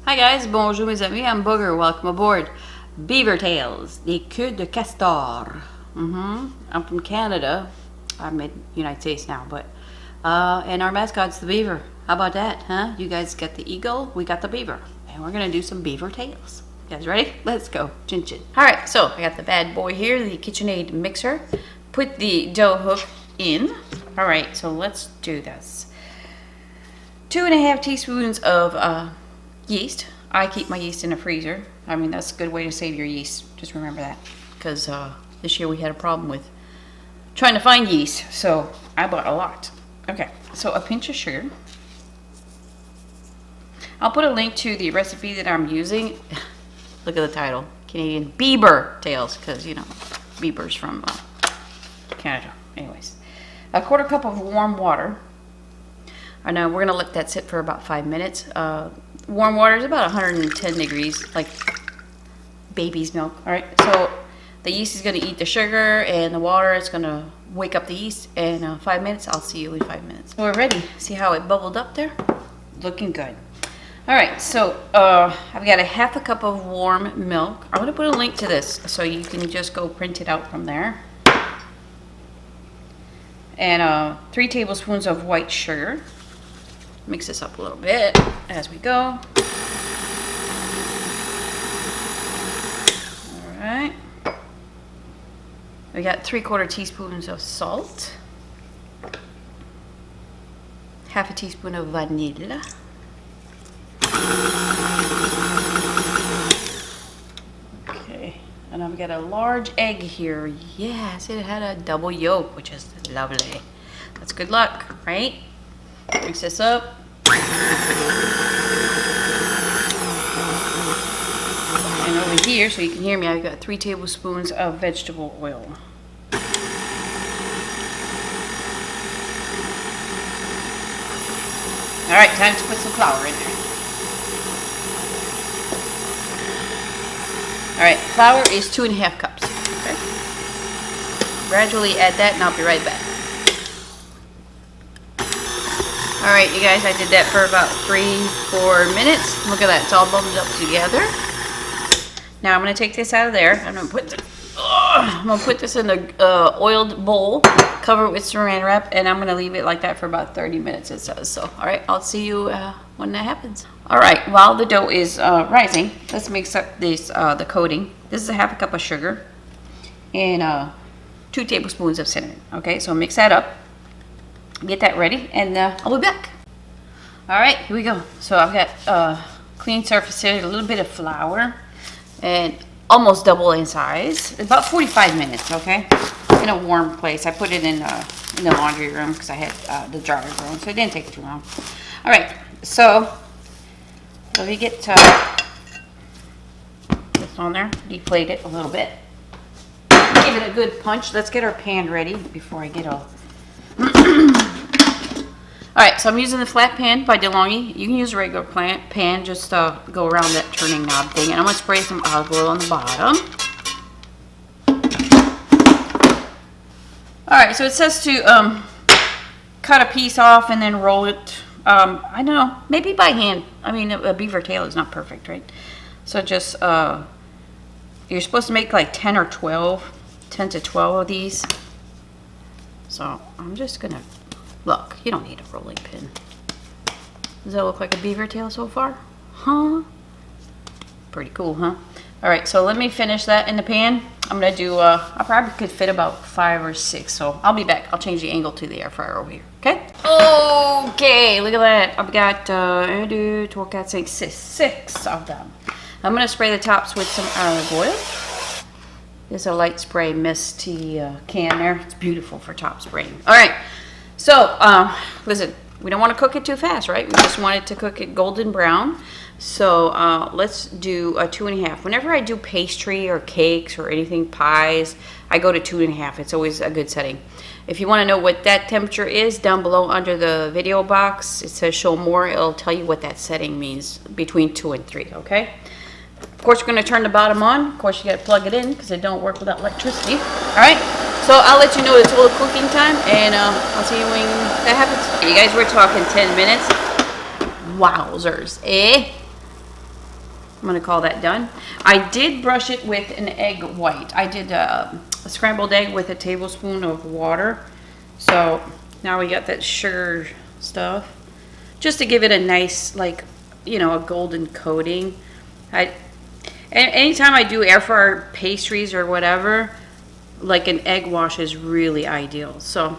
Hi guys, bonjour mes amis, I'm Booger, welcome aboard. Beaver tails, des queues de castor. I'm from Canada. I'm in the United States now, but and our mascot's the beaver. How about that, huh? You guys got the eagle, we got the beaver. And we're gonna do some beaver tails. You guys ready? Let's go. Chin chin. Alright, so I got the bad boy here, the KitchenAid mixer. Put the dough hook in. Alright, so let's do this. 2.5 teaspoons of yeast. I keep my yeast in the freezer. I mean, that's a good way to save your yeast. Just remember that. Because this year we had a problem with trying to find yeast. So I bought a lot. Okay, so a pinch of sugar. I'll put a link to the recipe that I'm using. Look at the title. Canadian Beaver tails. Because, you know, Beaver's from Canada. Anyways. 1/4 cup of warm water. And now we're going to let that sit for about 5 minutes. Warm water is about 110 degrees, like baby's milk. All right, so the yeast is going to eat the sugar and the water is going to wake up the yeast. And 5 minutes, I'll see you in 5 minutes. So we're ready. See how it bubbled up there? Looking good. All right, so I've got a 1/2 cup of warm milk. I'm going to put a link to this so you can just go print it out from there. And 3 tablespoons of white sugar. Mix this up a little bit as we go. All right. We got 3/4 teaspoons of salt. 1/2 teaspoon of vanilla. Okay, and I've got a large egg here. Yes, it had a double yolk, which is lovely. That's good luck, right? Mix this up. And over here, so you can hear me, I've got 3 tablespoons of vegetable oil. All right, time to put some flour in there. All right, flour is 2.5 cups. Okay. Gradually add that, and I'll be right back. All right, you guys, I did that for about 3-4 minutes. Look at that, it's all bubbled up together. Now I'm gonna take this out of there. I'm gonna put this in the oiled bowl, cover it with saran wrap, and I'm gonna leave it like that for about 30 minutes, it says. So, all right, I'll see you when that happens. All right, while the dough is rising, let's mix up this the coating. This is a 1/2 cup of sugar and 2 tablespoons of cinnamon. Okay, so mix that up. Get that ready, and I'll be back. All right, here we go. So I've got clean surface here, a little bit of flour, and almost double in size. About 45 minutes, okay? In a warm place. I put it in the laundry room because I had the dryer going, so it didn't take too long. All right, so we get this on there, deflate it a little bit. Give it a good punch. Let's get our pan ready before I get all... Alright, so I'm using the flat pan by DeLonghi. You can use a regular pan, just go around that turning knob thing. And I'm going to spray some olive oil on the bottom. Alright, so it says to cut a piece off and then roll it. I don't know, maybe by hand. I mean, a beaver tail is not perfect, right? So just, you're supposed to make like 10 to 12 of these. So I'm just going to... Look, you don't need a rolling pin. Does that look like a beaver tail so far? Huh? Pretty cool, huh? All right, so let me finish that in the pan. I'm gonna do, I probably could fit about 5 or 6, so I'll be back. I'll change the angle to the air fryer over here, okay? Okay, look at that. I've got, 6 of them. I'm gonna spray the tops with some olive oil. There's a light spray misty can there. It's beautiful for top spraying. All right. So, listen, we don't want to cook it too fast, right? We just want it to cook it golden brown. So, let's do a 2.5. Whenever I do pastry or cakes or anything, pies, I go to 2.5. It's always a good setting. If you want to know what that temperature is, down below under the video box, it says show more. It'll tell you what that setting means between 2 and 3, okay? Of course, we're going to turn the bottom on. Of course, you got to plug it in because it don't work without electricity. All right. So I'll let you know it's all cooking time, and I'll see you when that happens. Okay, you guys, we're talking 10 minutes. Wowzers, eh? I'm gonna call that done. I did brush it with an egg white. I did a scrambled egg with a tablespoon of water. So now we got that sugar stuff, just to give it a nice, like, you know, a golden coating. Anytime I do air fryer pastries or whatever, like an egg wash is really ideal. So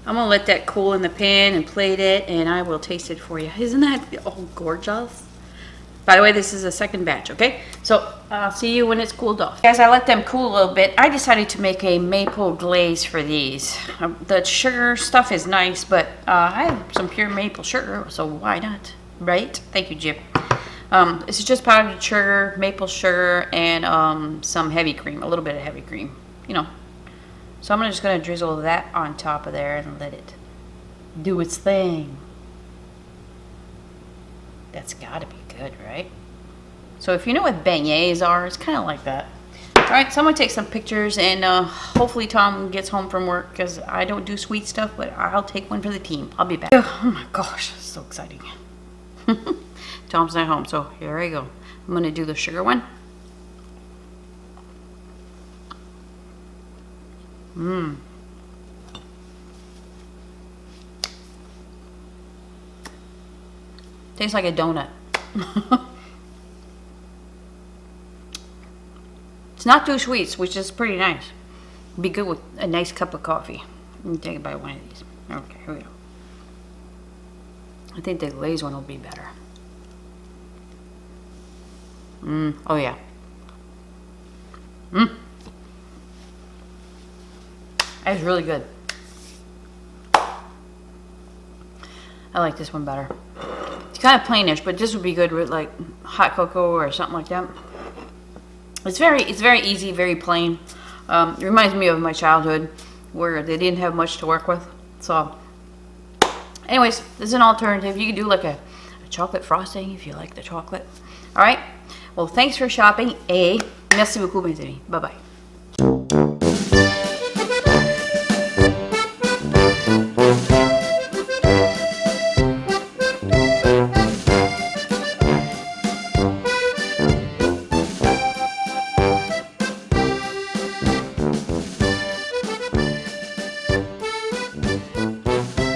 I'm gonna let that cool in the pan and plate it, and I will taste it for you. Isn't that all gorgeous? By the way, this is a second batch, okay? So I'll see you when it's cooled off. As I let them cool a little bit, I decided to make a maple glaze for these. The sugar stuff is nice, but I have some pure maple sugar, so why not, right? Thank you, Jim. This is just powdered sugar, maple sugar, and some heavy cream, a little bit of heavy cream, you know. So I'm just gonna drizzle that on top of there and let it do its thing. That's gotta be good, right? So if you know what beignets are, it's kind of like that. All right, so I'm gonna take some pictures, and hopefully Tom gets home from work, because I don't do sweet stuff, but I'll take one for the team. I'll be back. Oh my gosh, so exciting. Tom's not home, so here I go. I'm gonna do the sugar one. Tastes like a donut. It's not too sweet, which is pretty nice. Be good with a nice cup of coffee. Let me take a bite of one of these. Okay, here we go. I think the glaze one will be better. Oh yeah. That's really good. I like this one better. It's kind of plainish, but this would be good with like hot cocoa or something like that. It's very easy, very plain. It reminds me of my childhood where they didn't have much to work with. So anyways, this is an alternative. You can do like a chocolate frosting if you like the chocolate. All right. Well, thanks for shopping. Merci beaucoup, mes amis. Bye-bye.